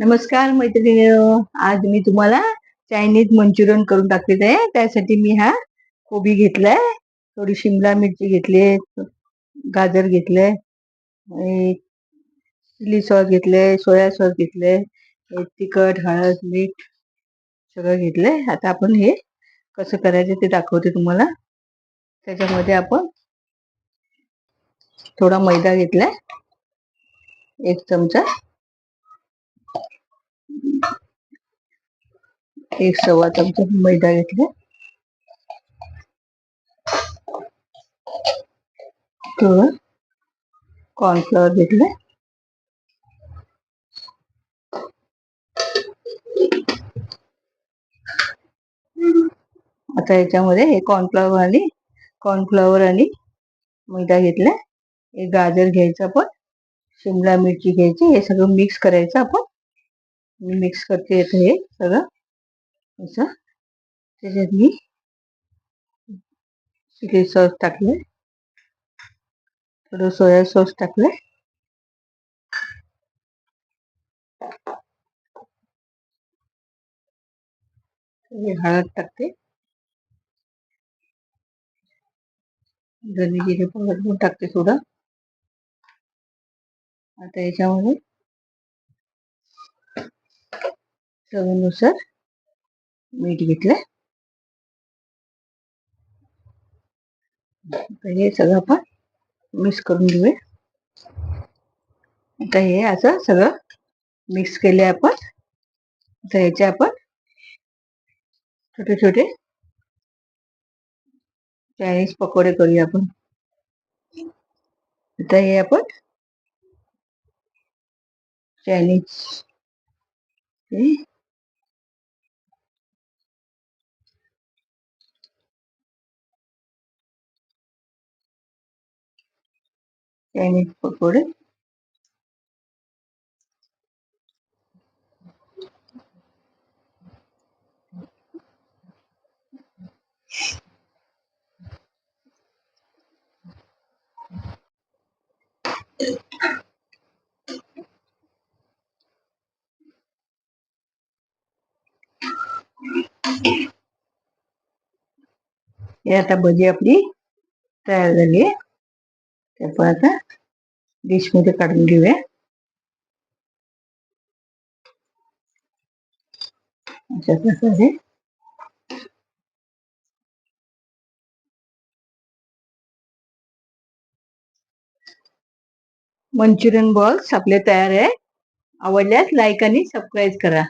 नमस्कार मैत्रिणींनो. आज मी तुम्हाला चायनीज मंचुरियन करून दाखवत आहे. त्यासाठी मी हा कोबी घेतलाय, थोडी शिमला मिरची घेतली, गाजर घेतलंय, चिली सॉस घेतलंय, सोया सॉस घेतलंय, तिखट, हळद, मीठ सगळं घेतलंय. आता आपण हे कसं करायचं ते दाखवते तुम्हाला. त्याच्यामध्ये आपण थोडा मैदा घेतलाय, 1 चमचा, 1 सव्वा चमचा मैदा घेतलाय, थोडं कॉर्नफ्लॉवर घेतलंय, आता याच्यामध्ये हे कॉर्नफ्लॉवर आणि मैदा घेतलाय, हे गाजर घ्यायचं, आपण शिमला मिरची घ्यायची, हे सगळं मिक्स करायचं. आपण मी मिक्स करते येतं हे सगळं असं. त्याच्यात मी चिली सॉस टाकले, थोडं सोया सॉस टाकले, हळद टाकते, धने जिरे पावडर पण टाकते थोडं. आता याच्यामध्ये चवीनुसार मीठ घेतलंय. हे सगळं आपण मिक्स करून घेऊया. आता हे असं सगळं मिक्स केले आपण. आता याचे आपण छोटे छोटे चायनीज पकोडे करूया आपण. आता हे आपण चायनीज पकोडे हे आता भजी आपली तयार झाली आहे. ते आपण आता डिश मध्ये काढून घेऊया. अशा प्रकारे मंचुरियन बॉल्स आपले तयार आहे. आवडल्यास लाईक आणि सबस्क्राईब करा.